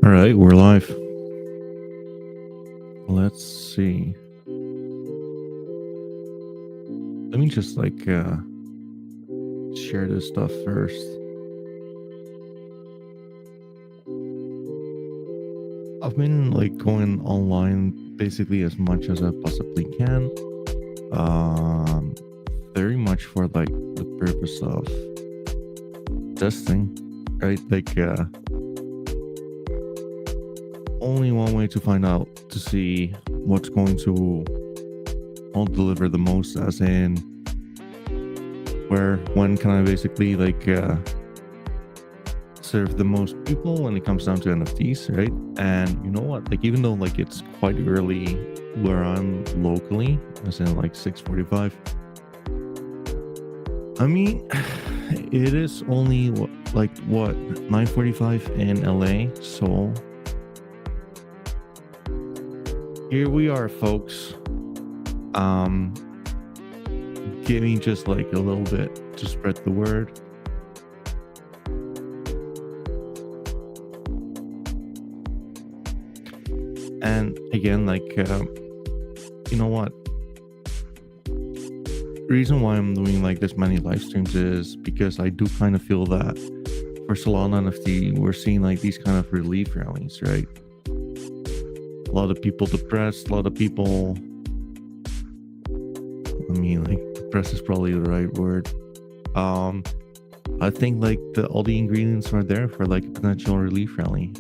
All right, we're live. Let's see. Let me just share this stuff first. I've been going online basically as much as I possibly can. Very much for the purpose of testing, right? Only one way to find out to see what's going to deliver the most, as in when can I basically serve the most people when it comes down to NFTs, right? And you know what? Even though it's quite early where I'm locally, as in 6:45. I mean, it is only what 9:45 in LA, so here we are, folks. Give me just a little bit to spread the word. And again, you know what? Reason why I'm doing this many live streams is because I do kind of feel that for Solana NFT, we're seeing these kind of relief rallies, right? A lot of people depressed, a lot of people, depressed is probably the right word. I think all the ingredients are there for a potential relief rally.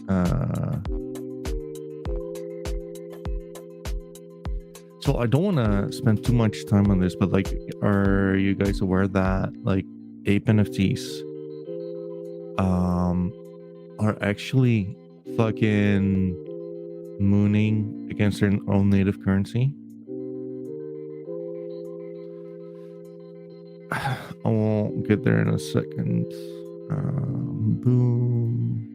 So I don't want to spend too much time on this, but are you guys aware that ape NFTs are actually fucking mooning against their own native currency? I won't get there in a second. Boom.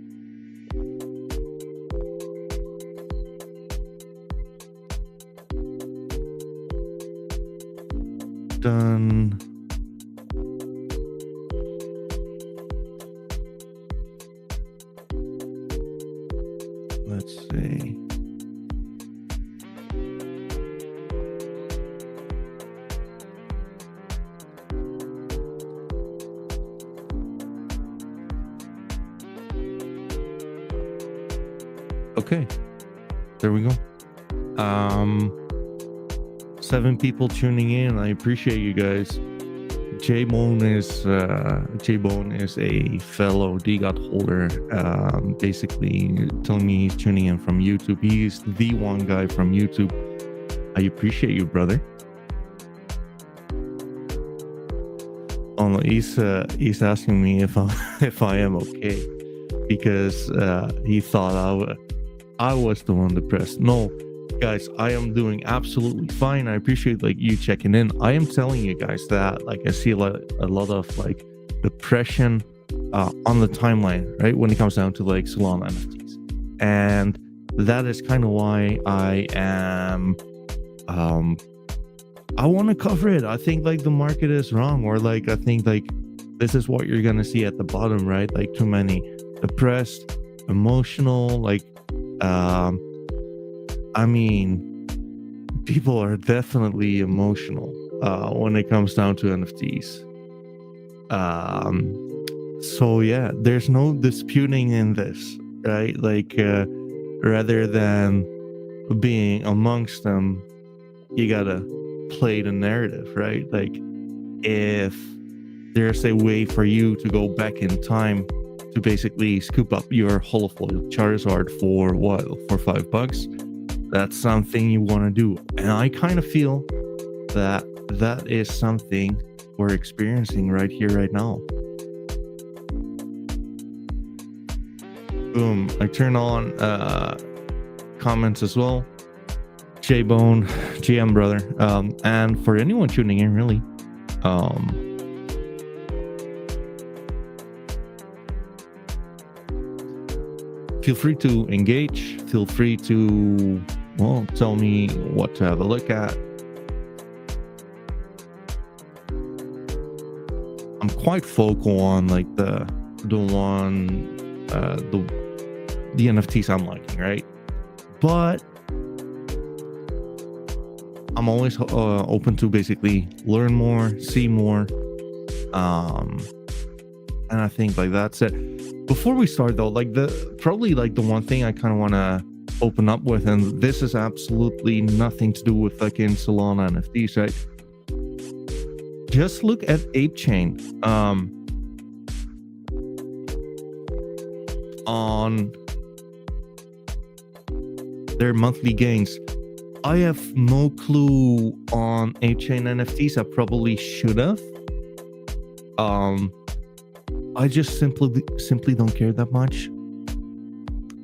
Done. Let's see. Okay, there we go. 7 people tuning in. I appreciate you guys. J-Bone is a fellow DGOT holder, basically telling me he's tuning in from YouTube. He's the one guy from YouTube. I appreciate you, brother. Oh, he's asking me if I am okay, because he thought I was the one depressed. No, guys, I am doing absolutely fine. I appreciate you checking in. I am telling you guys that I see a lot of depression on the timeline, right, when it comes down to Solana NFTs, and that is kind of why I am I want to cover it. I think the market is wrong, or I think this is what you're gonna see at the bottom, right? Too many depressed, emotional, people are definitely emotional when it comes down to NFTs. So yeah, there's no disputing in this, right? Rather than being amongst them, you gotta play the narrative, right? If there's a way for you to go back in time to basically scoop up your holofoil Charizard for $5, that's something you want to do. And I kind of feel that is something we're experiencing right here, right now. Boom. I turn on comments as well. J-Bone, GM brother. And for anyone tuning in, really, feel free to engage. Feel free to tell me what to have a look at. I'm quite vocal on the the NFTs I'm liking, right? But I'm always open to basically learn more, see more, and I think like that's it. Before we start though, like the one thing I kind of want to open up with, and this is absolutely nothing to do with fucking Solana NFTs, right? Just look at Ape Chain on their monthly gains. I have no clue on Ape Chain NFTs. I probably should have. I just simply don't care that much.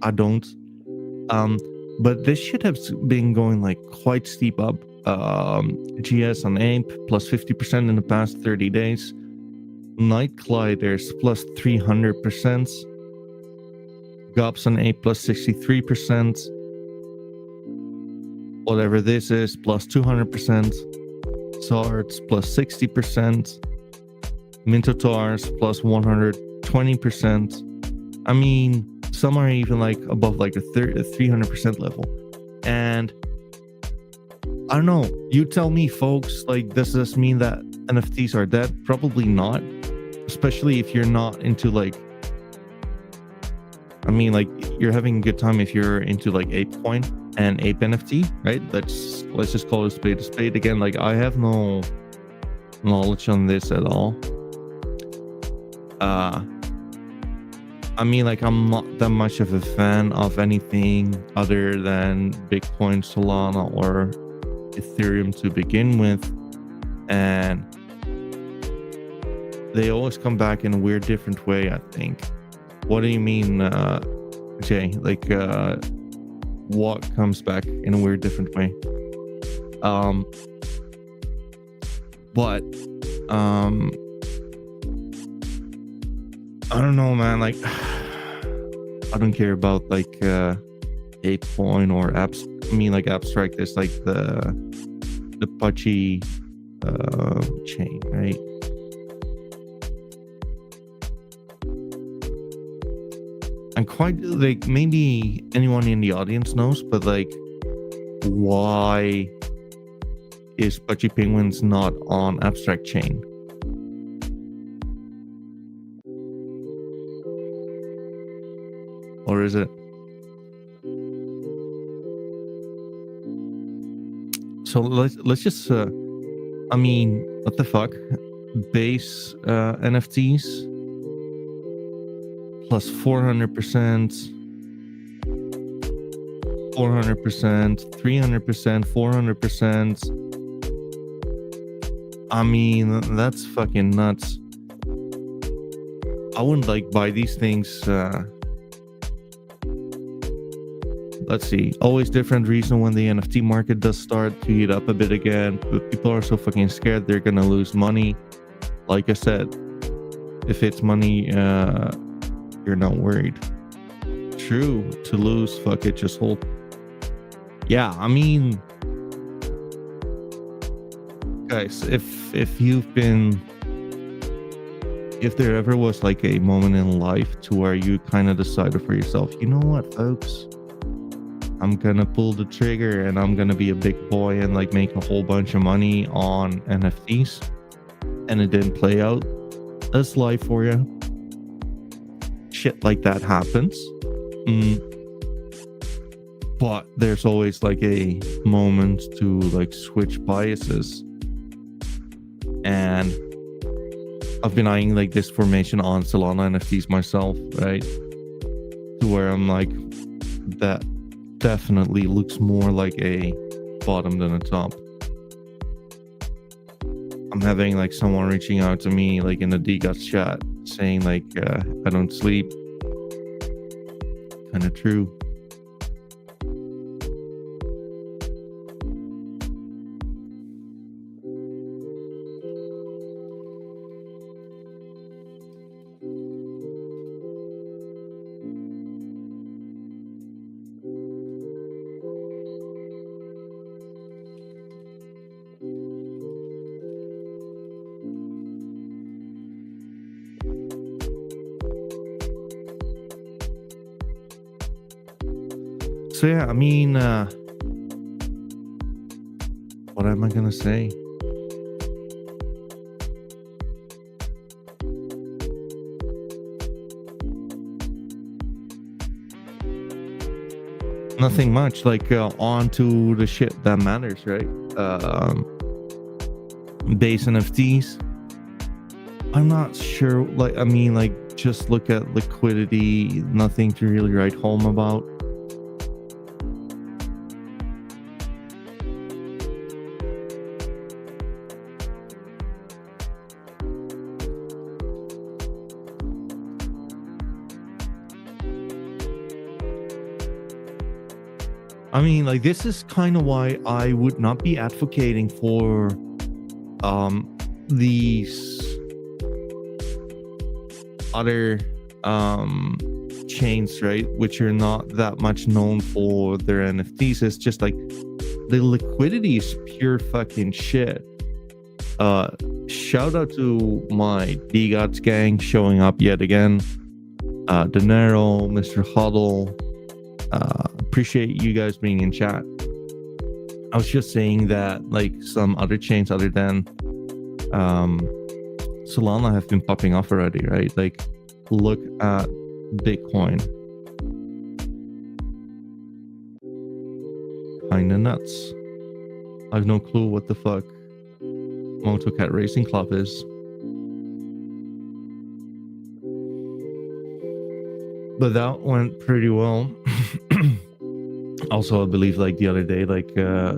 I don't. But this should have been going like quite steep up. GS on Ape plus 50% in the past 30 days. Night Gliders plus 300%. Gops on Ape plus 63%. Whatever this is, plus 200%. Sards plus 60%. Mintotars plus 120%. I mean, some are even like above like a 300% level. And I don't know, you tell me, folks, like, does this mean that NFTs are dead? Probably not, especially if you're not into like, I mean, like, you're having a good time if you're into like ApeCoin and Ape NFT, right? Let's just call it a spade again. Like, I have no knowledge on this at all. I mean, like, I'm not that much of a fan of anything other than Bitcoin, Solana, or Ethereum to begin with, and they always come back in a weird, different way, I think. What do you mean, Jay? Like, what comes back in a weird, different way? But I don't know, man. Like, I don't care about like ApeCoin or apps. I mean, like, abstract is like the Pudgy chain, right? I'm quite like, maybe anyone in the audience knows, but like, why is Pudgy Penguins not on abstract chain? Or is it? So let's just I mean, what the fuck? Base NFTs plus 400%, 400%, 300%, 400%. I mean, that's fucking nuts. I wouldn't like buy these things. Let's see. Always different reason when the NFT market does start to heat up a bit again. But people are so fucking scared they're gonna lose money. Like I said, if it's money, you're not worried. True. To lose, fuck it, just hold. Yeah, I mean, guys, if you've been, if there ever was like a moment in life to where you kind of decided for yourself, you know what, folks, I'm gonna pull the trigger and I'm gonna be a big boy and like make a whole bunch of money on NFTs, and it didn't play out, that's life for you. Shit like that happens. But there's always like a moment to like switch biases, and I've been eyeing like this formation on Solana NFTs myself, right? To where I'm like, that definitely looks more like a bottom than a top. I'm having like someone reaching out to me like in the DGUTS chat saying like, I don't sleep. Kind of true. So yeah, I mean, what am I gonna say? Nothing much. Like on to the shit that matters, right? Base NFTs. I'm not sure. Like, I mean, like, just look at liquidity. Nothing to really write home about. I mean, like, this is kind of why I would not be advocating for these other chains, right, which are not that much known for their NFTs. It's just like the liquidity is pure fucking shit. Shout out to my DGOTS gang showing up yet again. Dinero, Mr. Huddle. Appreciate you guys being in chat. I was just saying that like some other chains other than Solana have been popping off already, right? Like, look at Bitcoin. Kinda nuts. I have no clue what the fuck Cat Racing Club is. But that went pretty well. Also, I believe like the other day, like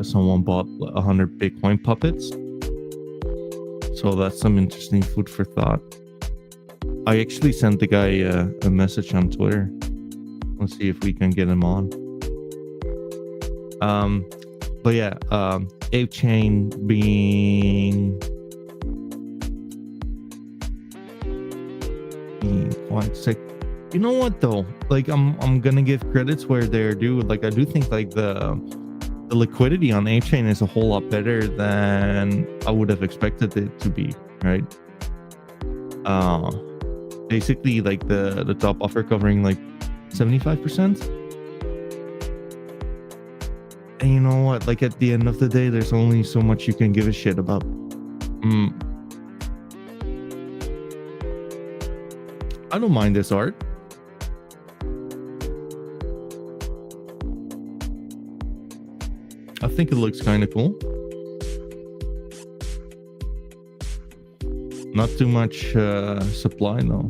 someone bought 100 Bitcoin puppets. So that's some interesting food for thought. I actually sent the guy a message on Twitter. Let's see if we can get him on. But yeah, Ape Chain being quite sick. You know what though? Like I'm gonna give credits where they're due. Like I do think like the liquidity on Ape Chain is a whole lot better than I would have expected it to be, right? Basically like the top offer covering like 75%. And you know what? Like at the end of the day, there's only so much you can give a shit about. I don't mind this art. I think it looks kind of cool. Not too much supply though.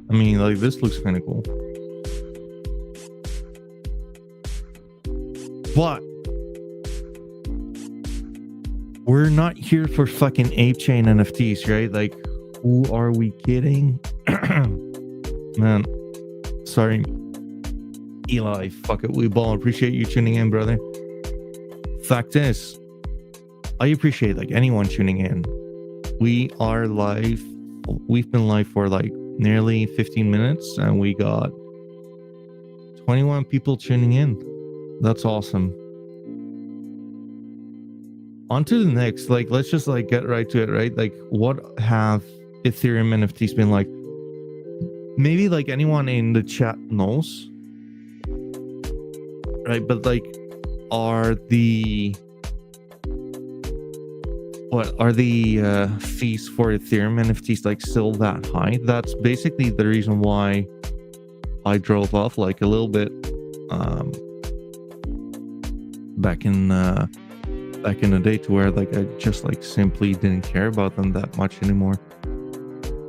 I mean, like this looks kind of cool. But we're not here for fucking Ape Chain NFTs, right? Like, who are we kidding? Man, sorry. Eli, fuck it, we ball. Appreciate you tuning in, brother. Fact is, I appreciate like anyone tuning in. We are live. We've been live for like nearly 15 minutes and we got 21 people tuning in. That's awesome. On to the next. Like, let's just like get right to it, right? Like, what have Ethereum NFTs been like? Maybe like anyone in the chat knows, right? But like, are the fees for Ethereum NFTs like still that high? That's basically the reason why I drove off like a little bit back in the day, to where like I just like simply didn't care about them that much anymore.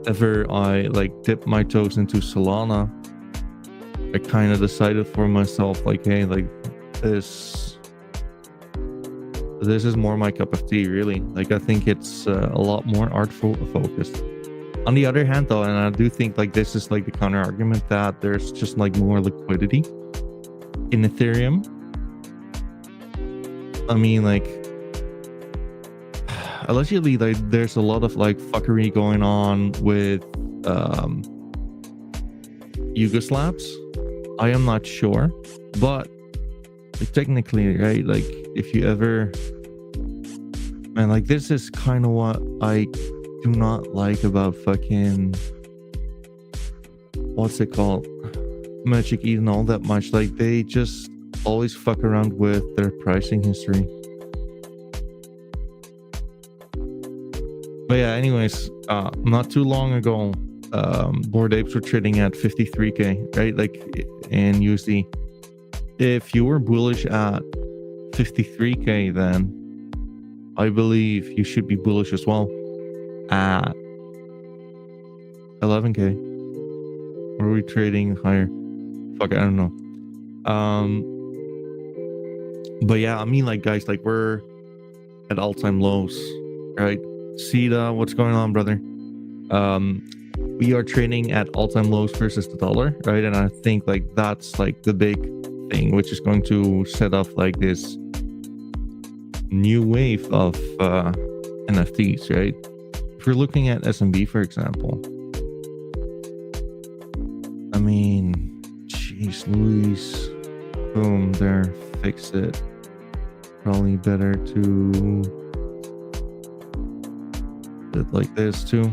Ever I like dipped my toes into Solana, I kind of decided for myself like, hey, like this is more my cup of tea, really. Like I think it's a lot more artful focused. On the other hand though, and I do think like this is like the counter argument, that there's just like more liquidity in Ethereum. I mean, like, allegedly, like, there's a lot of like fuckery going on with Yugoslavs. I am not sure, but like, technically, right? Like, if you ever, man, like, this is kind of what I do not like about fucking, what's it called? Magic Eden all that much. Like, they just always fuck around with their pricing history. But yeah, anyways, not too long ago, Bored Apes were trading at 53k, right? Like in USD. If you were bullish at 53k, then I believe you should be bullish as well at 11k. Or are we trading higher? Fuck, I don't know. But yeah, I mean, like, guys, like, we're at all-time lows, right? Sita, what's going on, brother? We are trading at all-time lows versus the dollar, right? And I think like that's like the big thing, which is going to set off like this new wave of NFTs, right? If you're looking at SMB, for example, I mean, jeez Louise, boom, there, fix it. Probably better to do it like this too.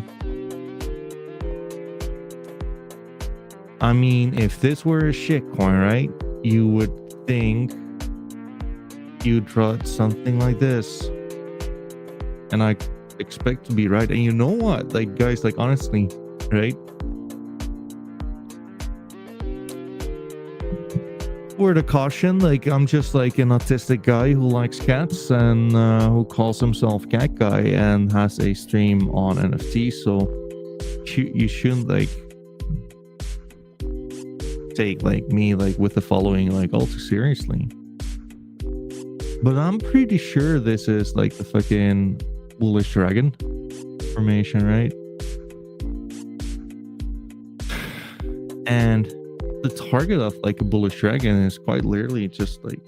I mean, if this were a shitcoin, right, you would think you'd draw something like this. And I expect to be right. And you know what? Like, guys, like, honestly, right? Word of caution, like, I'm just like an autistic guy who likes cats and who calls himself Cat Guy and has a stream on NFT. So you shouldn't like take like me like with the following like all too seriously. But I'm pretty sure this is like the fucking bullish dragon formation, right? And the target of like a bullish dragon is quite literally just like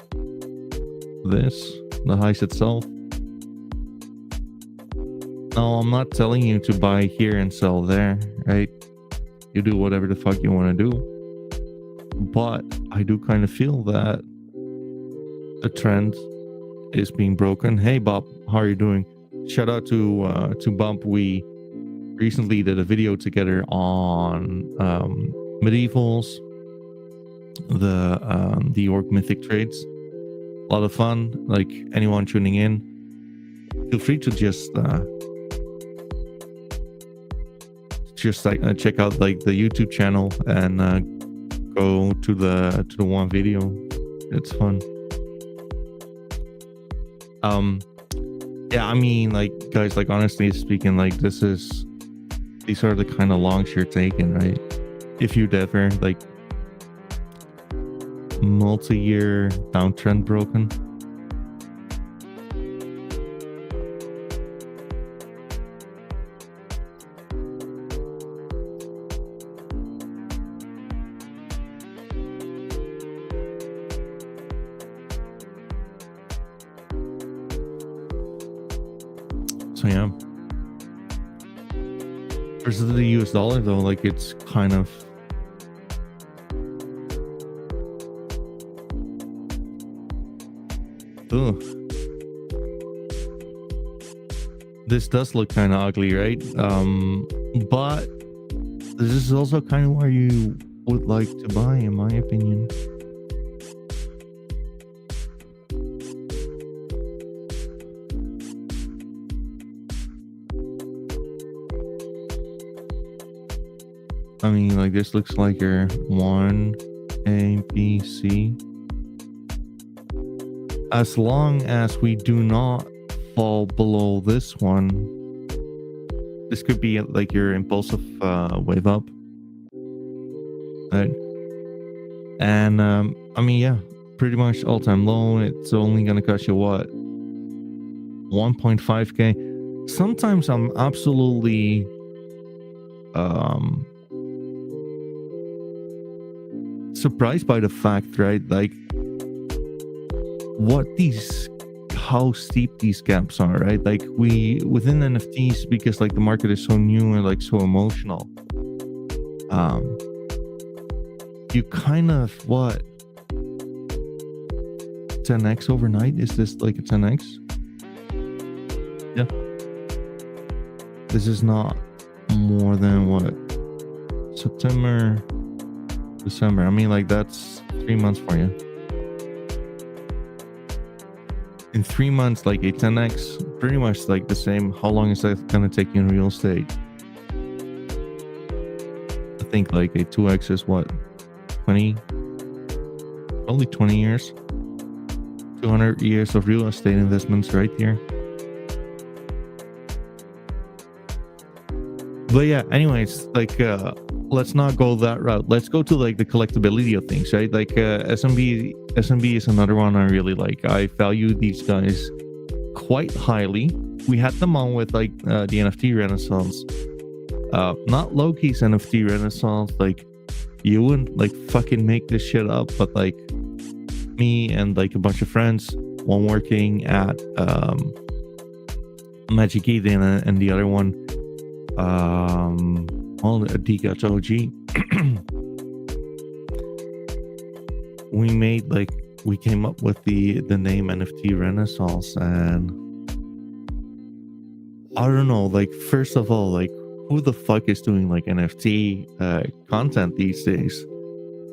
this, the heist itself. No, I'm not telling you to buy here and sell there, right? You do whatever the fuck you want to do. But I do kind of feel that the trend is being broken. Hey Bob, how are you doing? Shout out to Bump. We recently did a video together on medievals, the orc mythic trades. A lot of fun. Like, anyone tuning in, feel free to just like check out like the YouTube channel and go to the one video. It's fun. Yeah, I mean, like, guys, like, honestly speaking, like, these are the kind of longs you're taking, right? If you'd ever like multi-year downtrend broken. So yeah, versus the US dollar though, like, it's kind of ugh. This does look kind of ugly, right? But this is also kind of where you would like to buy, in my opinion. I mean, like, this looks like your 1 A, B, C. As long as we do not fall below this one, this could be like your impulsive wave up, right? And I mean, yeah, pretty much all-time low. It's only gonna cost you what, 1.5k. Sometimes I'm absolutely surprised by the fact, right? Like, how steep these gaps are, right? Like, within NFTs, because like the market is so new and like so emotional, you kind of 10x overnight. Is this like a 10x? Yeah, this is not more than what, September December. I mean, like, that's 3 months for you. In 3 months, like a 10x, pretty much like the same. How long is that gonna take you in real estate? I think like a 2x is what, 20, probably 20 years, 200 years of real estate investments right here. But yeah, anyways, like let's not go that route. Let's go to like the collectability of things, right? Like SMB is another one I really like. I value these guys quite highly. We had them on with like the NFT Renaissance, not Loki's NFT Renaissance. Like, you wouldn't like fucking make this shit up, but like me and like a bunch of friends, one working at Magic Eden and the other one NFT Cat OG. we came up with the name NFT Renaissance, and I don't know, like, first of all, like, who the fuck is doing like NFT content these days?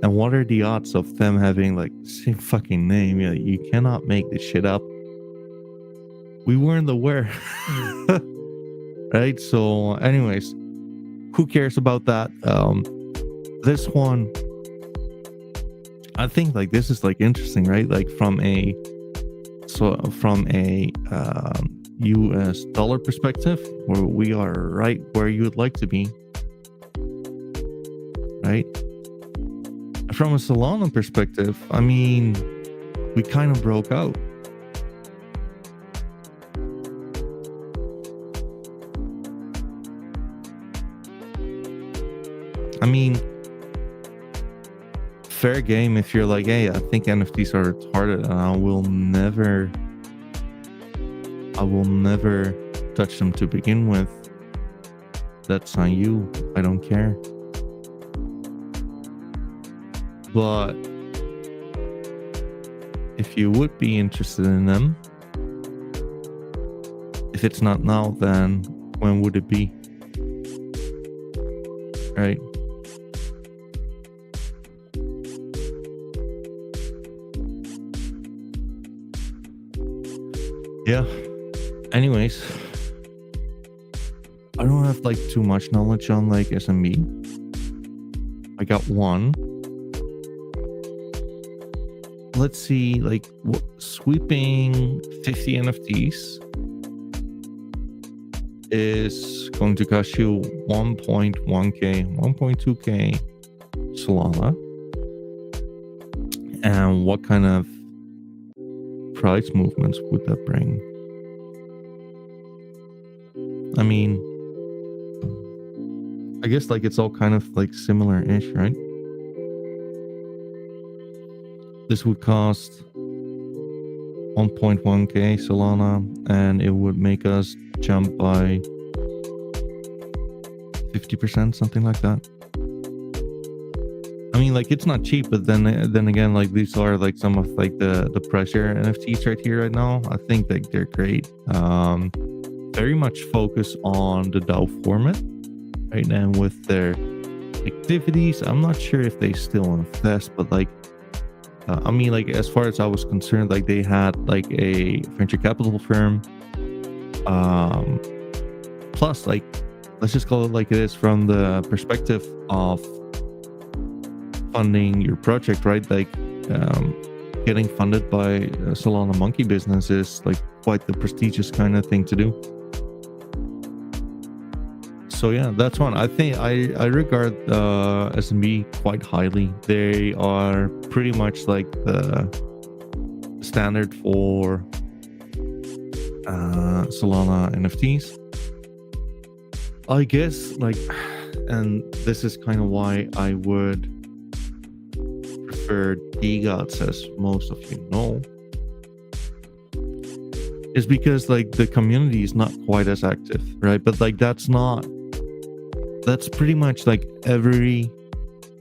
And what are the odds of them having like the same fucking name? You cannot make this shit up. We weren't aware. Right? So anyways, who cares about that? This one, I think like this is like interesting, right? Like from a US dollar perspective, where we are right where you would like to be, right? From a Solana perspective, I mean, we kind of broke out. I mean, fair game if you're like, hey, I think NFTs are retarded and I will never touch them to begin with. That's on you. I don't care. But if you would be interested in them, if it's not now, then when would it be? Right? Yeah. Anyways, I don't have like too much knowledge on like SMB. I got one. Let's see, like sweeping 50 NFTs is going to cost you 1.1k, 1.2k Solana. And what kind of price movements would that bring? I mean, I guess like it's all kind of like similar-ish, right? This would cost 1.1k Solana, and it would make us jump by 50%, something like that. I mean, like, it's not cheap, but then again, like, these are like some of like the pressure NFTs right here right now. I think like they're great. Very much focus on the DAO format, right? And with their activities, I'm not sure if they still invest, but like, I mean, like, as far as I was concerned, like, they had like a venture capital firm. Plus, like, let's just call it like it is from the perspective of funding your project, right? Like, getting funded by Solana Monkey Business is like quite the prestigious kind of thing to do. So yeah, that's one. I think I regard SMB quite highly. They are pretty much like the standard for Solana NFTs, I guess. Like, and this is kind of why I would prefer DGOTs, as most of you know, is because like the community is not quite as active, right? But like that's pretty much like every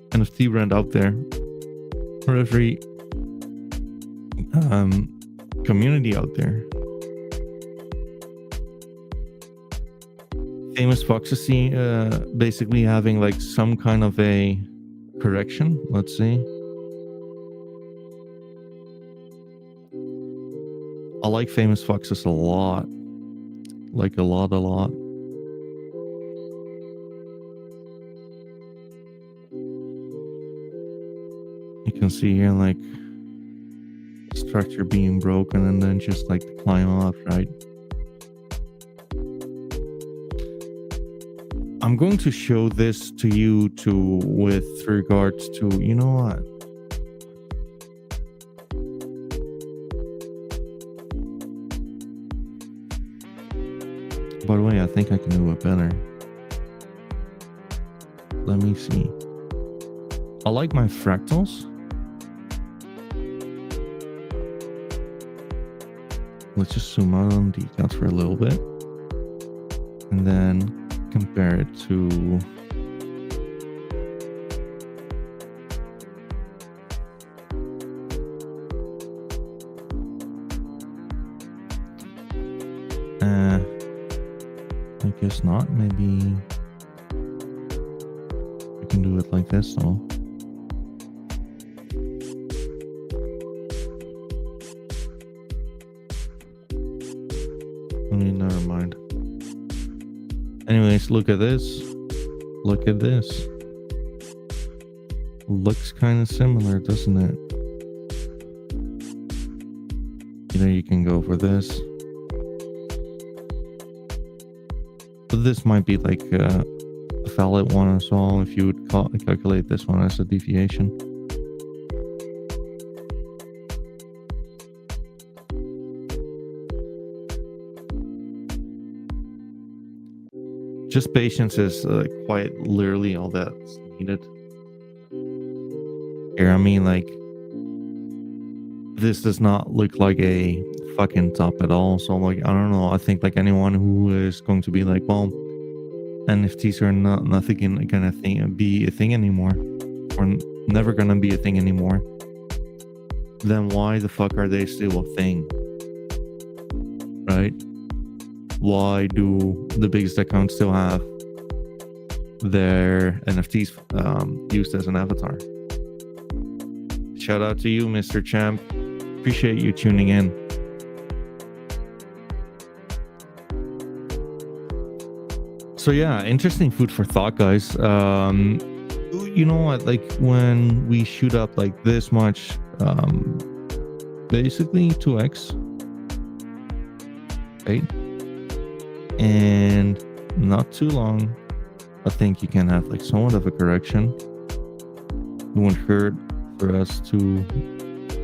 NFT brand out there, or every community out there. Famous Foxes basically having like some kind of a correction. Let's see. I like famous foxes a lot. Like a lot. You can see here like structure being broken and then just like climb off, right? I'm going to show this to you too with regards to, you know what? By the way, I think I can do it better. Let me see. I like my fractals. Let's just zoom out on decals for a little bit. And then compare it to I guess not. Maybe we can do it like this though. I mean, never mind. Anyways, look at this. Look at this. Looks kind of similar, doesn't it? You know, you can go for this. But this might be like a valid one as well if you would calculate this one as a deviation. Just patience is quite literally all that's needed. Here, I mean, like, this does not look like a fucking top at all. So, like, I don't know. I think, like, anyone who is going to be like, well, NFTs are nothing gonna be a thing anymore, or never gonna be a thing anymore, then why the fuck are they still a thing? Right? Why do the biggest accounts still have their NFTs used as an avatar? Shout out to you, Mr. Champ. Appreciate you tuning in. So yeah, interesting food for thought, guys. You know what? Like when we shoot up like this much, basically 2x, right? And not too long, I think you can have like somewhat of a correction. It won't hurt for us to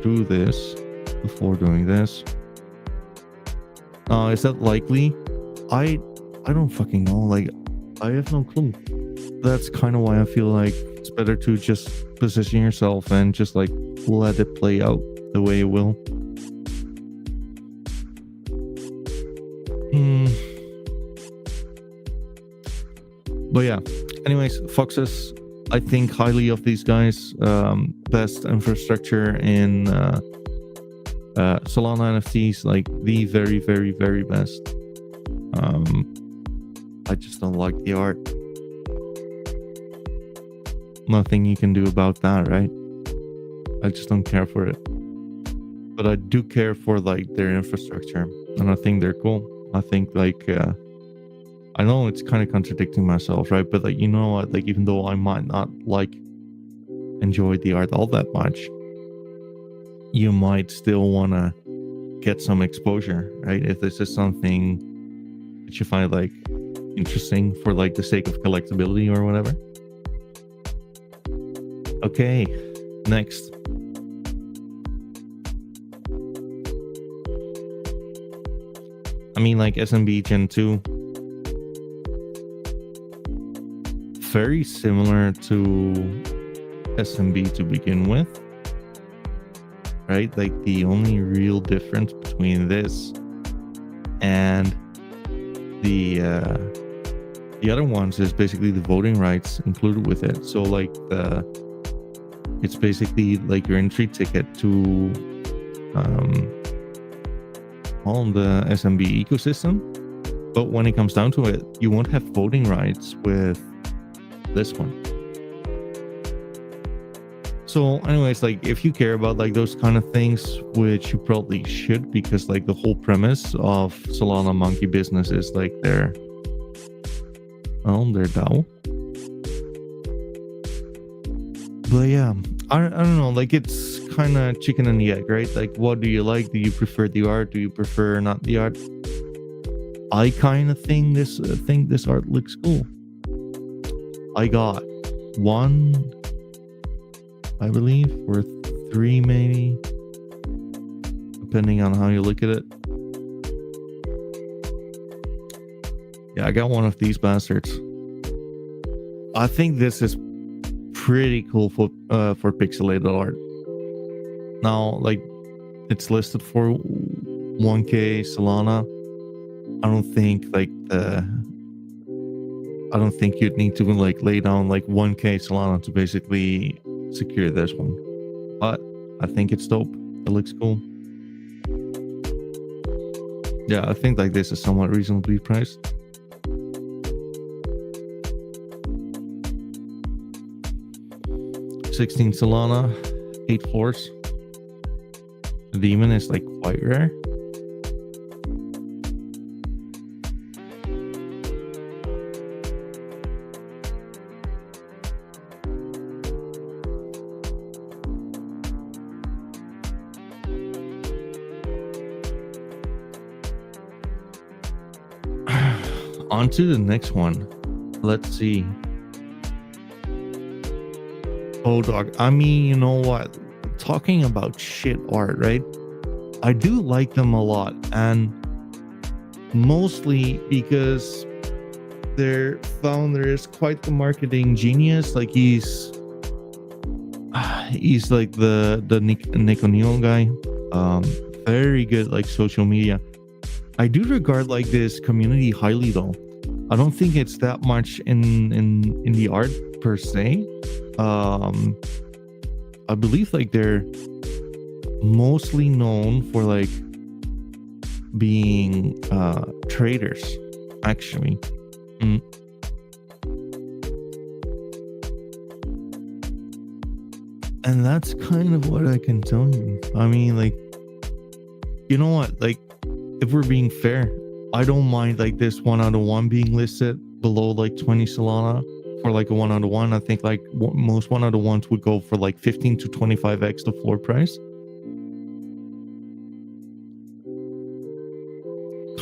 do this before doing this. Is that likely? I don't fucking know. Like, I have no clue. That's kind of why I feel like it's better to just position yourself and just like let it play out the way it will. But yeah, anyways, foxes, I think highly of these guys. Best infrastructure in Solana NFTs, like the very, very, very best. I just don't like the art. Nothing you can do about that, right? I just don't care for it. But I do care for like their infrastructure, and I think they're cool. I think like I know it's kind of contradicting myself, right? But like, you know what? Like, even though I might not like enjoy the art all that much, you might still want to get some exposure, right? If this is something that you find like interesting for like the sake of collectability or whatever. Okay, next. I mean, like SMB Gen 2. Very similar to SMB to begin with, right? Like the only real difference between this and the other ones is basically the voting rights included with it. So like it's basically like your entry ticket to on the SMB ecosystem. But when it comes down to it, you won't have voting rights with this one. So anyways, like if you care about like those kind of things, which you probably should, because like the whole premise of Solana Monkey business is like their DAO. But yeah, I don't know, like it's kind of chicken and the egg, right? Like what do you like? Do you prefer the art? Do you prefer not the art? I kind of think this art looks cool. I got one, I believe, or three maybe, depending on how you look at it. Yeah, I got one of these bastards. I think this is pretty cool for pixelated art. Now, like, it's listed for 1K Solana. I don't think you'd need to like lay down like 1K Solana to basically secure this one. But I think it's dope. It looks cool. Yeah, I think like this is somewhat reasonably priced. $16 Solana, 8 floors. The demon is like quite rare. On to the next one. Let's see. Oh, dog. I mean, you know what? Talking about shit art, right? I do like them a lot, and mostly because their founder is quite the marketing genius. Like he's like the Nick O'Neill guy. Very good like social media. I do regard like this community highly though. I don't think it's that much in the art per se. I believe like they're mostly known for like being traders actually. And that's kind of what I can tell you. I mean, like, you know what, like if we're being fair, I don't mind like this 1 out of 1 being listed below like 20 Solana for like a 1 out of 1. I think like most 1 out of 1s would go for like 15 to 25x the floor price.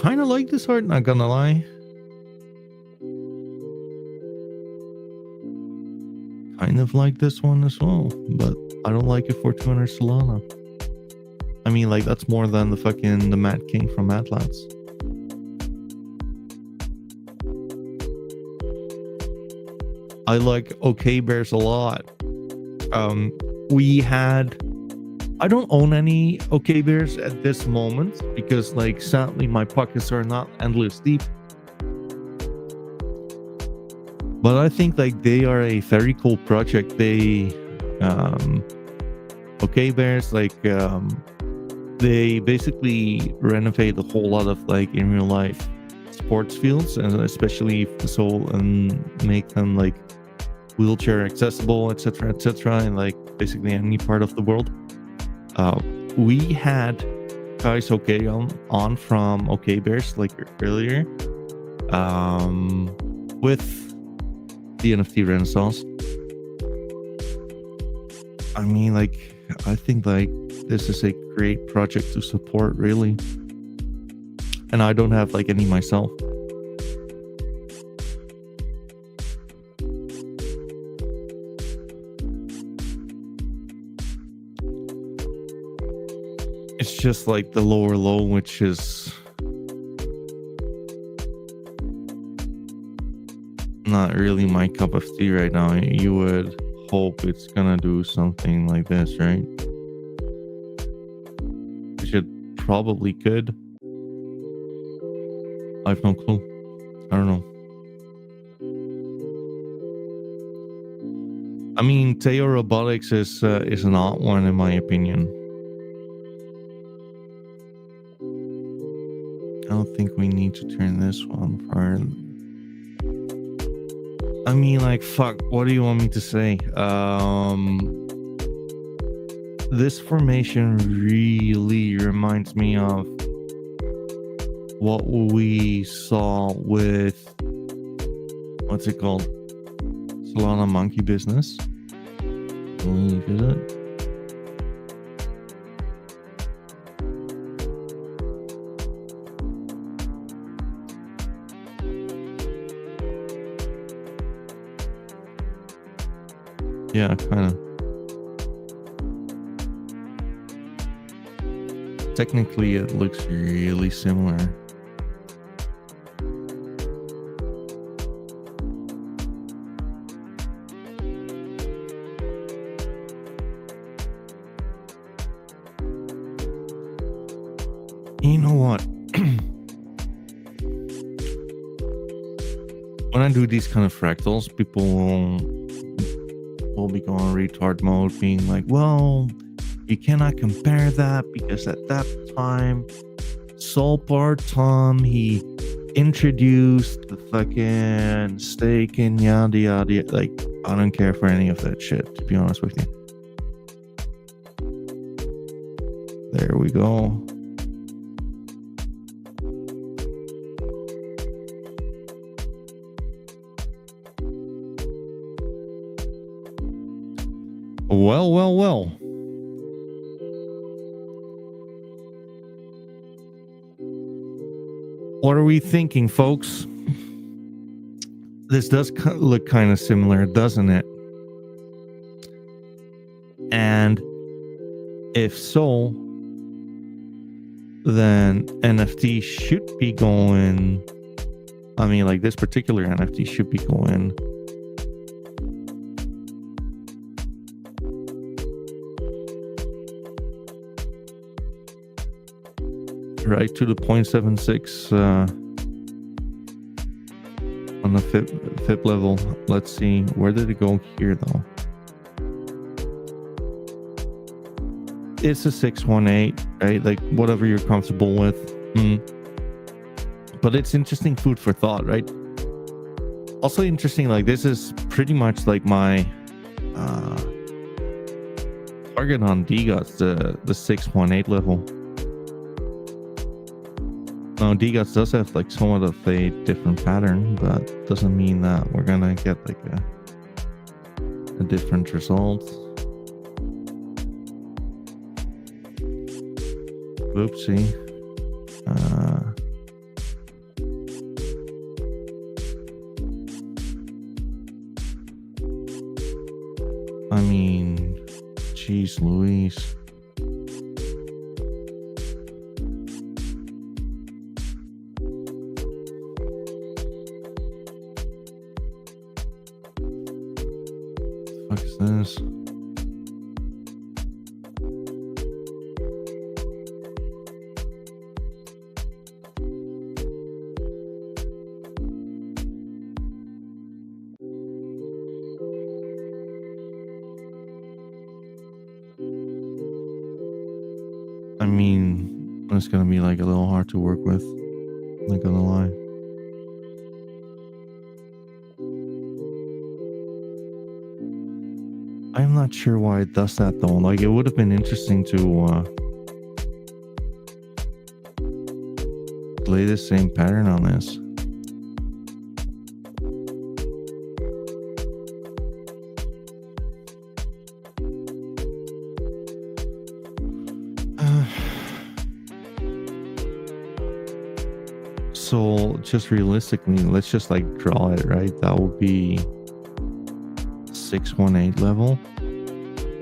Kind of like this art, not gonna lie. Kind of like this one as well, but I don't like it for 200 Solana. I mean, like that's more than the Mad King from Atlas. I like OK Bears a lot. I don't own any OK Bears at this moment because like sadly my pockets are not endless deep. But I think like they are a very cool project. They OK Bears, like they basically renovate a whole lot of like in real life sports fields, and especially and make them like wheelchair accessible, etc., in like basically any part of the world. We had guys on from OK Bears like earlier with the NFT Renaissance. I mean, like, I think like this is a great project to support, really. And I don't have like any myself. It's just like the lower low, which is not really my cup of tea right now. You would hope it's gonna do something like this, right? Which it probably could. I have no clue. I don't know. I mean, Teo Robotics is an odd one in my opinion. I don't think we need to turn this one for. I mean, like, fuck, what do you want me to say? this formation really reminds me of what we saw with, what's it called, Solana monkey business, I believe, is it? Yeah, kind of. Technically, it looks really similar. You know what? When I do these kind of fractals, people will be going retard mode, being like, well, you cannot compare that because at that time, Solpar Tom, he introduced the fucking stake and yada yada. Like, I don't care for any of that shit, to be honest with you. There we go. Well. What are we thinking, folks? This does look kind of similar, doesn't it? And if so, then NFT should be going. I mean, like, this particular NFT should be going right to the 0.76 on the FIP level. Let's see, where did it go here though? It's a 618, right? Like, whatever you're comfortable with. But it's interesting food for thought, right? Also interesting, like, this is pretty much like my target on DGOTS, the 618 level. Now, DGOTS does have like somewhat of a different pattern, but doesn't mean that we're gonna get like a different result. Oopsie. I mean, geez Louise. What the fuck is this? I mean, it's gonna be like a little hard to work with, not gonna lie. I'm not sure why it does that though. Like, it would have been interesting to lay the same pattern on this. So just realistically, let's just like draw it, right? That would be 618 level,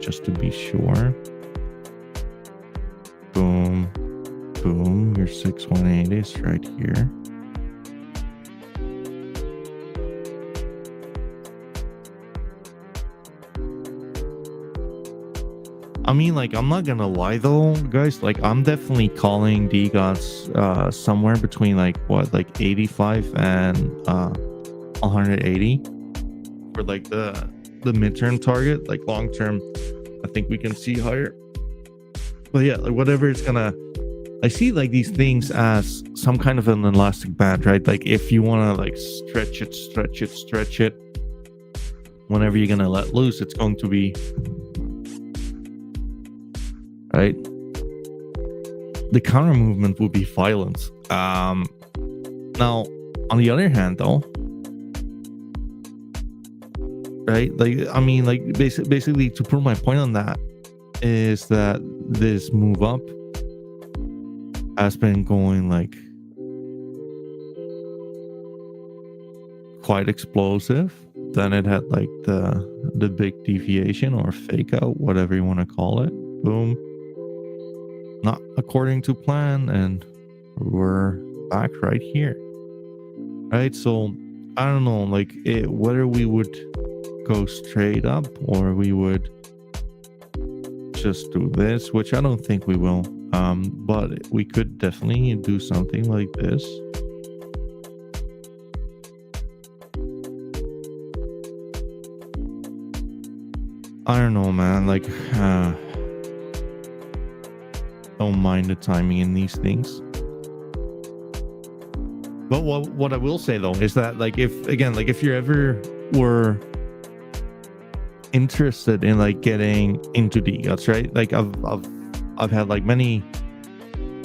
just to be sure. Boom, boom, your 618 is right here. I mean, like, I'm not gonna lie though, guys. Like, I'm definitely calling DGOTS somewhere between like what, like 85 and 180 for like the midterm target. Like, long term, I think we can see higher. But yeah, like, whatever it's gonna. I see like these things as some kind of an elastic band, right? Like, if you want to like stretch it, whenever you're gonna let loose, it's going to be right? The counter movement would be violent. Now, on the other hand, though, right? Like, I mean, like, basically, to prove my point on that is that this move up has been going like quite explosive. Then it had like the big deviation or fake out, whatever you want to call it. Boom. Not according to plan, and we're back right here. Right? So I don't know, like whether we would go straight up or we would just do this, which I don't think we will. But we could definitely do something like this. I don't know, man. Like, don't mind the timing in these things. But what I will say though is that, like, if you ever were interested in like getting into DeGuts, right? Like I've had like many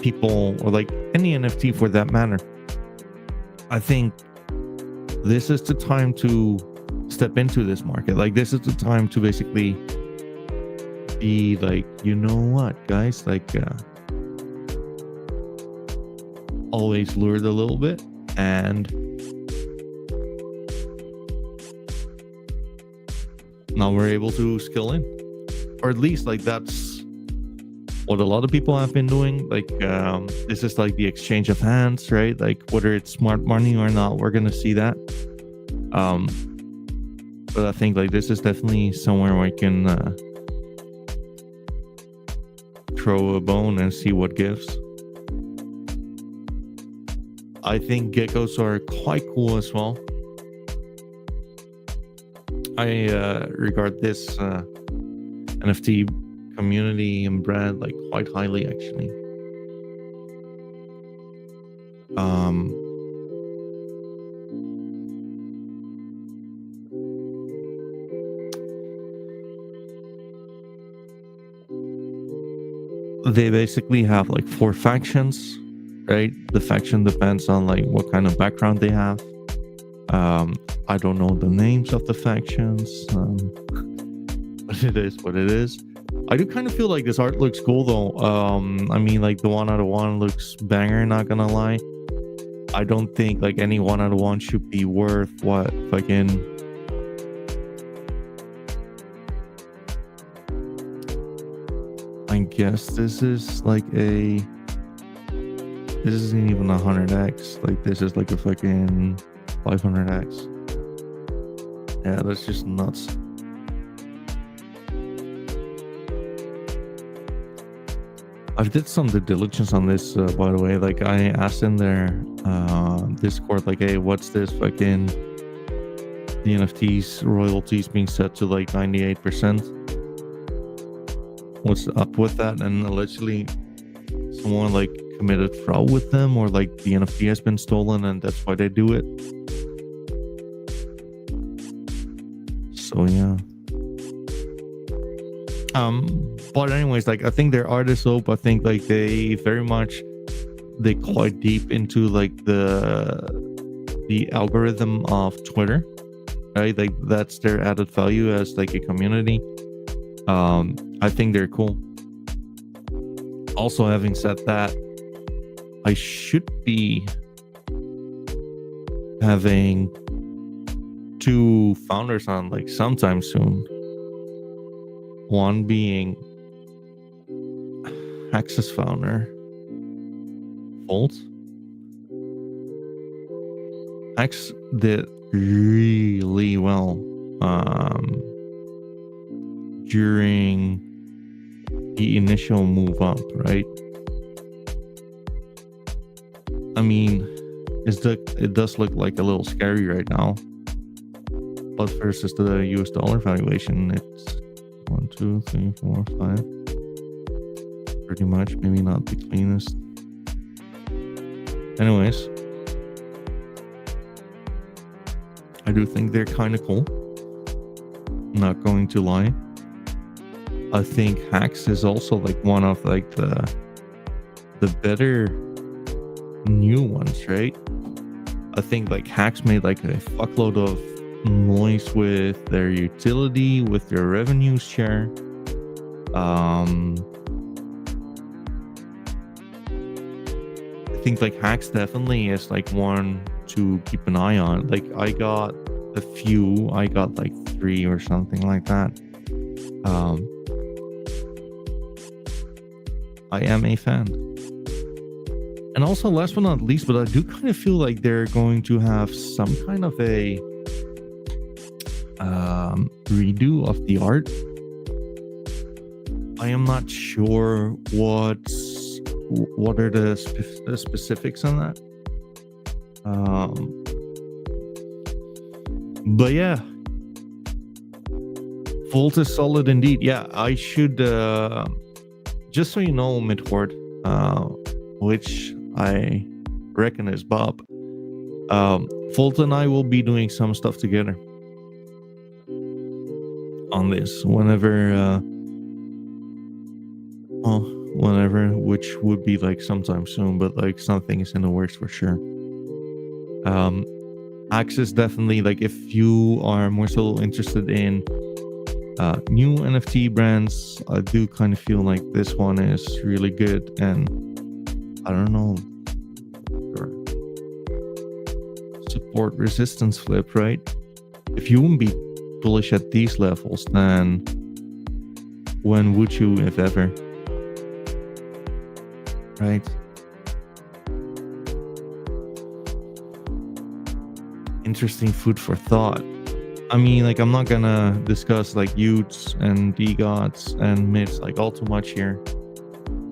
people, or like any NFT for that matter. I think this is the time to step into this market. Like, this is the time to basically be like, you know what, guys, like always lured a little bit, and now we're able to skill in, or at least like that's what a lot of people have been doing. Like, this is like the exchange of hands, right? Like, whether it's smart money or not, we're gonna see that. But I think like this is definitely somewhere where I can throw a bone and see what gives. I think geckos are quite cool as well. I regard this NFT community and brand like quite highly, actually. They basically have like 4 factions, right? The faction depends on like what kind of background they have. I don't know the names of the factions, but it is what it is. I do kind of feel like this art looks cool though. I mean, like the 1 out of 1 looks banger, not gonna lie. I don't think like any 1 out of 1 should be worth what fucking I guess this is like this isn't even 100x. Like, this is like a fucking 500x. Yeah, that's just nuts. I've did some due diligence on this, by the way. Like, I asked in their Discord, like, hey, what's this fucking the NFTs royalties being set to like 98%? What's up with that? And allegedly someone like committed fraud with them, or like the NFT has been stolen and that's why they do it. So yeah. But anyways, like, I think their art is dope. I think like they quite deep into like the algorithm of Twitter, right? Like, that's their added value as like a community. I think they're cool. Also, having said that, I should be having 2 founders on like sometime soon. One being Axis founder Volt. X did really well during the initial move up, right? I mean, it does look like a little scary right now, but versus the US dollar valuation, it's 1, 2, 3, 4, 5. Pretty much, maybe not the cleanest. Anyways, I do think they're kind of cool. Not going to lie. I think Hacks is also like one of like the better new ones, right? I think like Hacks made like a fuckload of noise with their utility, with their revenue share. I think like Hacks definitely is like one to keep an eye on. Like I got a few, I got like 3 or something like that. I am a fan. And also, last but not least, but I do kind of feel like they're going to have some kind of a redo of the art. I am not sure what are the specifics on that. But yeah, Volt is solid indeed. Yeah, I should just so you know, Midhord, which I reckon is Bob. Volt and I will be doing some stuff together on this whenever, which would be like sometime soon, but like something is in the works for sure. Access definitely, like if you are more so interested in new NFT brands, I do kind of feel like this one is really good, and I don't know, support resistance flip, right? If you wouldn't be bullish at these levels, then when would you, if ever? Right? Interesting food for thought. I mean, like, I'm not gonna discuss like Utes and DGOTs and mids like all too much here,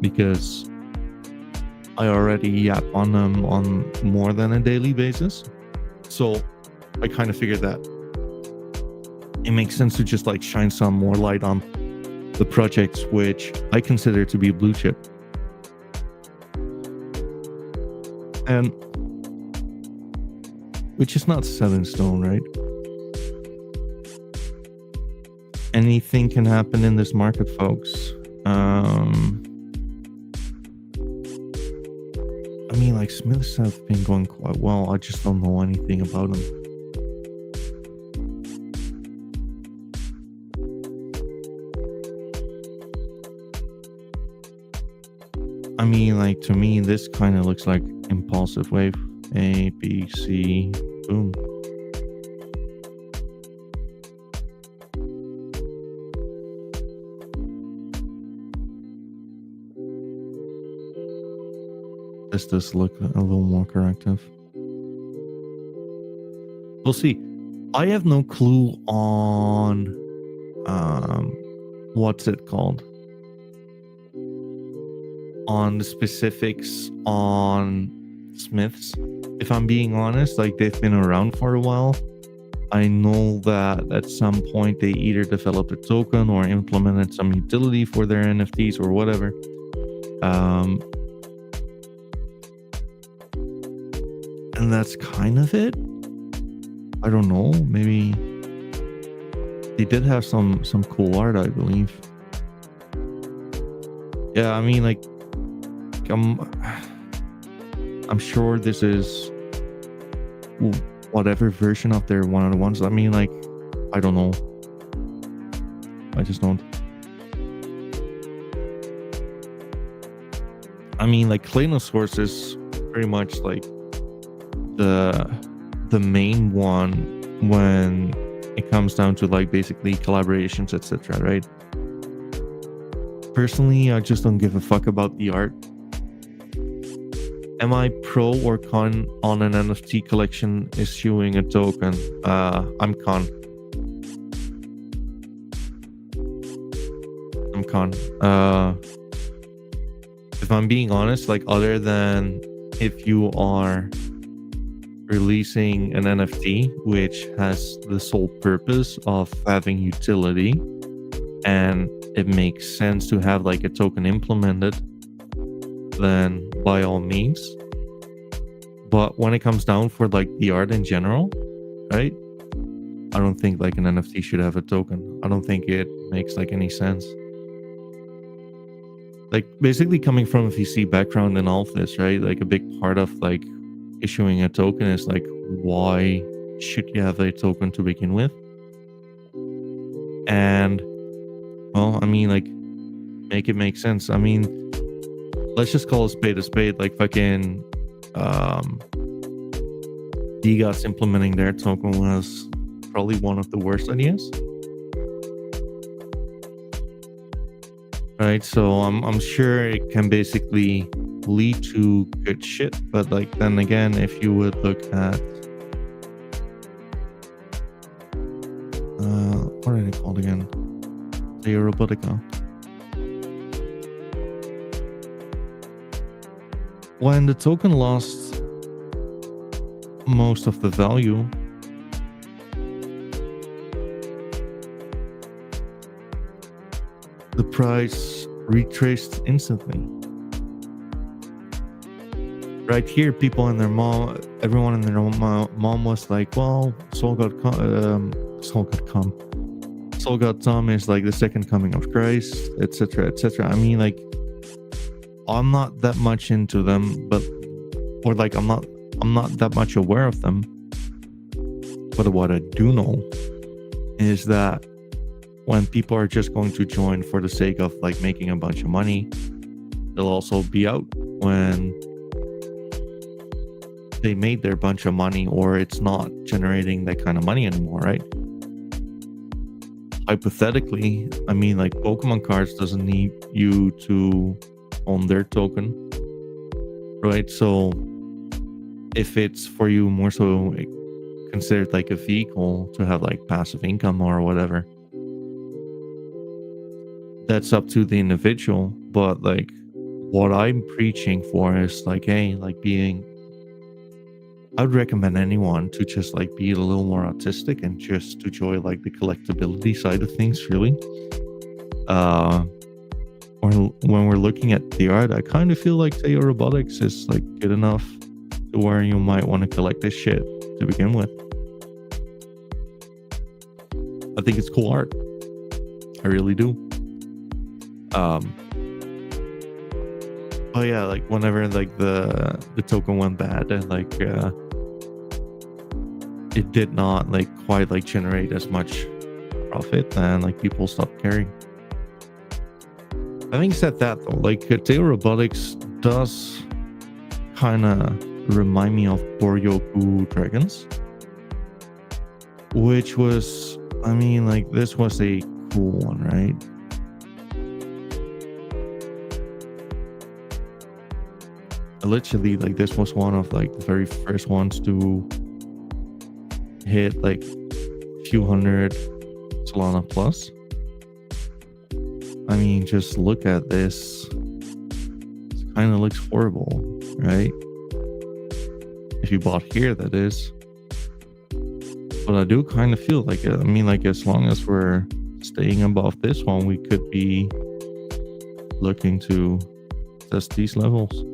because I already yap on them on more than a daily basis. So I kind of figured that it makes sense to just like shine some more light on the projects which I consider to be blue chip. And which is not set in stone, right? Anything can happen in this market, folks. I mean, like, Smiths have been going quite well. I just don't know anything about them. I mean, like, to me, this kind of looks like impulsive wave. A, B, C, boom. This does look a little more corrective. We'll see. I have no clue on what's it called? On the specifics on Smiths. If I'm being honest, like, they've been around for a while. I know that at some point they either developed a token or implemented some utility for their NFTs or whatever. And that's kind of it. I don't know. Maybe they did have some cool art, I believe. Yeah, I mean, like, I'm sure this is whatever version of their one-on-ones. I mean, like, I don't know. I just don't. I mean, like, Klanosaurus is pretty much like the main one when it comes down to like basically collaborations, etc., right? Personally, I just don't give a fuck about the art. Am I pro or con on an NFT collection issuing a token? I'm con. I'm con. If I'm being honest, like, other than if you are releasing an NFT which has the sole purpose of having utility and it makes sense to have like a token implemented, then by all means. But when it comes down for like the art in general, right, I don't think like an NFT should have a token. I don't think it makes like any sense. like basically coming from a VC background and all of this, right? Like a big part of like issuing a token is like, why should you have a token to begin with? And well, I mean, like, make it make sense. I mean, let's just call a spade a spade. Like fucking DGOT's implementing their token was probably one of the worst ideas. Right, so I'm sure it can basically lead to good shit, but like then again, if you would look at what are they called again? The Robotica. When the token lost most of the value, the price retraced instantly. Right here, people and their mom, everyone and their mom was like, well, Soul God Tom is like the second coming of Christ, etc., etc. I mean, like, I'm not that much into them, but or like I'm not that much aware of them. But what I do know is that when people are just going to join for the sake of like making a bunch of money, they'll also be out when they made their bunch of money, or it's not generating that kind of money anymore, right? Hypothetically, I mean, like, Pokemon cards doesn't need you to own their token, right? So if it's for you more so considered like a vehicle to have like passive income or whatever, that's up to the individual. But like what I'm preaching for is like, hey, like I would recommend anyone to just like be a little more autistic and just to enjoy like the collectability side of things, really. Or when we're looking at the art, I kind of feel like Teo Robotics is like good enough to where you might want to collect this shit to begin with. I think it's cool art. I really do. But yeah, like whenever like the token went bad and like it did not like quite like generate as much profit, and like people stopped caring. Having said that though, like Teo Robotics does kind of remind me of Boryoku Dragons, which was, I mean, like this was a cool one, right? Literally, like this was one of like the very first ones to hit like a few hundred Solana plus. I mean, just look at this. It kind of looks horrible, right? If you bought here, that is. But I do kind of feel like it. I mean, like as long as we're staying above this one, we could be looking to test these levels.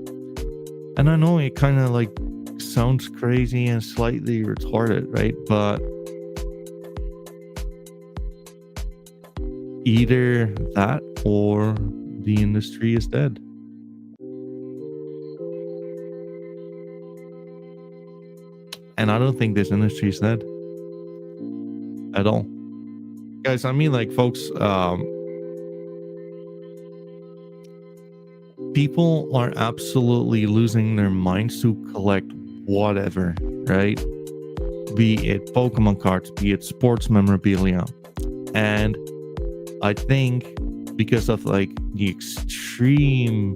And I know it kind of like sounds crazy and slightly retarded, right? But either that or the industry is dead. And I don't think this industry is dead at all. Guys, I mean, like, folks, people are absolutely losing their minds to collect whatever, right? Be it Pokemon cards, be it sports memorabilia. And I think because of like the extreme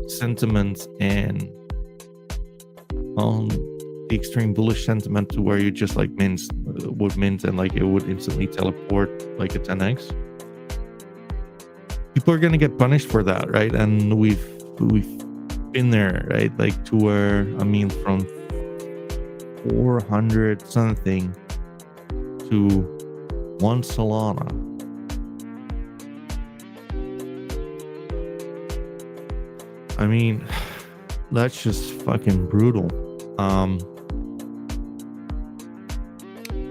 sentiment and the extreme bullish sentiment to where you just like would mint and like it would instantly teleport like a 10x, people are gonna get punished for that, right? And we've been there, right? Like to where, I mean, from 400 something to 1 Solana. I mean, that's just fucking brutal.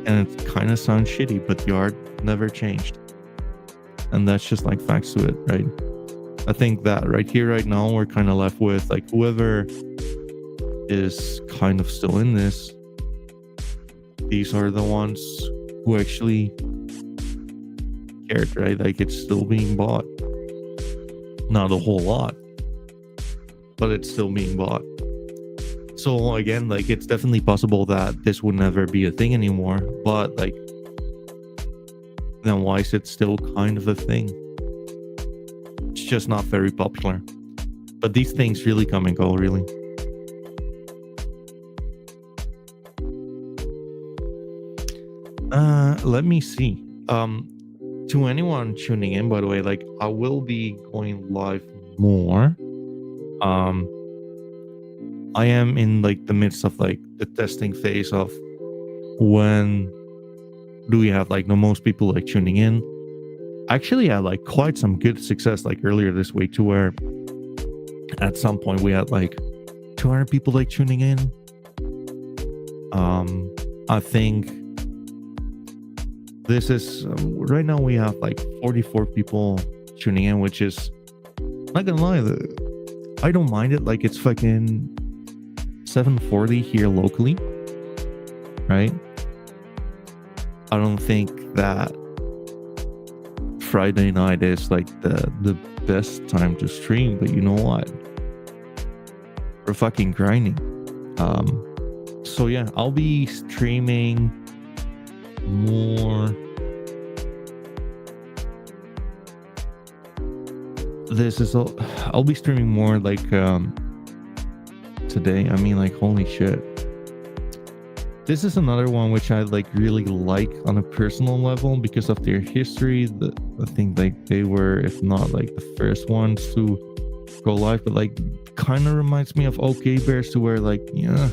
And it kind of sounds shitty, but the art never changed. And that's just like facts to it, right? I think that right here, right now, we're kind of left with like whoever is kind of still in this. These are the ones who actually cared, right? Like it's still being bought. Not a whole lot, but it's still being bought. So again, like it's definitely possible that this would never be a thing anymore, but like then why is it still kind of a thing? It's just not very popular. But these things really come and go, really. Let me see. To anyone tuning in, by the way, like I will be going live more. I am in like the midst of like the testing phase of when do we have like the most people like tuning in. Actually, I had like quite some good success like earlier this week to where at some point we had like 200 people like tuning in. I think this is right now we have like 44 people tuning in, which is not gonna lie, I don't mind it. Like it's fucking 7:40 here locally, right? I don't think that Friday night is like the best time to stream, but you know what? We're fucking grinding. So yeah, I'll be streaming more. I'll be streaming more like today. I mean, like holy shit. This is another one which I like really like on a personal level because of their history. I think like they were, if not like the first ones to go live, but like kind of reminds me of OK Bears to where like, yeah,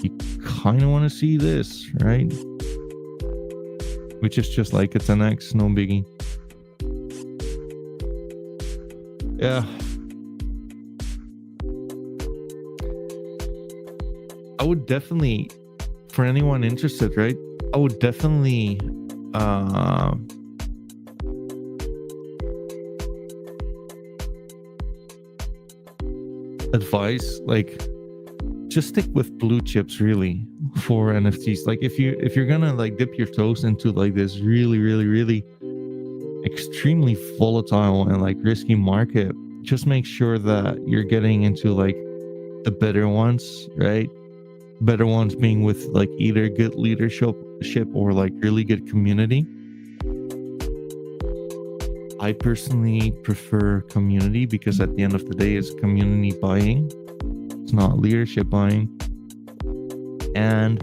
you kind of want to see this, right? Which is just like a 10x, no biggie. Yeah. I would definitely, for anyone interested, right? I would definitely advise like just stick with blue chips really for NFTs. Like if you're gonna like dip your toes into like this really extremely volatile and like risky market, just make sure that you're getting into like the better ones, right? Better ones being with like either good leadership or like really good community. I personally prefer community because at the end of the day it's community buying, it's not leadership buying. And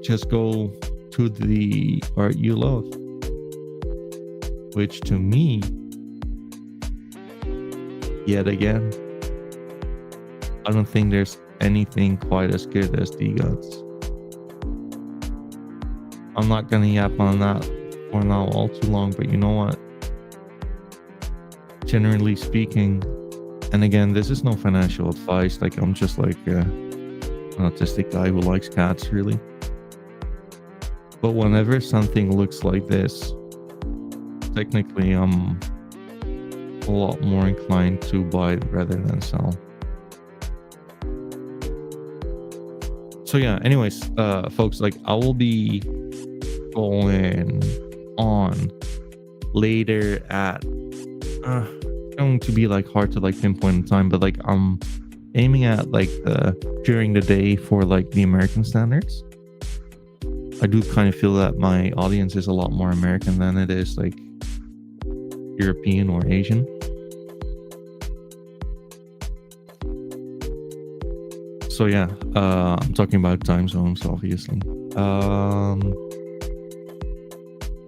just go to the art you love, which to me, yet again, I don't think there's anything quite as good as the gods. I'm not gonna yap on that for now all too long, but you know what? Generally speaking, and again, this is no financial advice, like I'm just like an autistic guy who likes cats, really. But whenever something looks like this, technically I'm a lot more inclined to buy it rather than sell. So yeah, anyways, folks, like I will be going on later at going to be like hard to like pinpoint in time, but like I'm aiming at like during the day for like the American standards. I do kind of feel that my audience is a lot more American than it is like European or Asian. So yeah, I'm talking about time zones, obviously.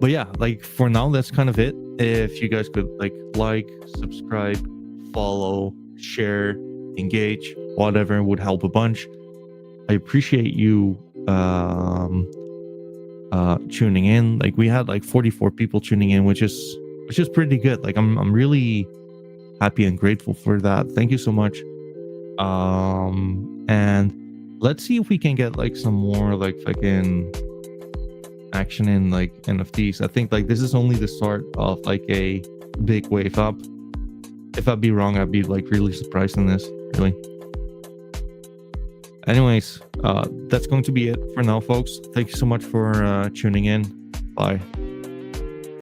But yeah, like for now, that's kind of it. If you guys could like, subscribe, follow, share, engage, whatever would help a bunch. I appreciate you tuning in. Like we had like 44 people tuning in, which is pretty good. Like I'm really happy and grateful for that. Thank you so much. And let's see if we can get like some more like fucking action in like NFTs. I think like this is only the start of like a big wave up. if I'd be wrong, I'd be like really surprised in this, really. Anyways, that's going to be it for now, folks. Thank you so much for tuning in. Bye.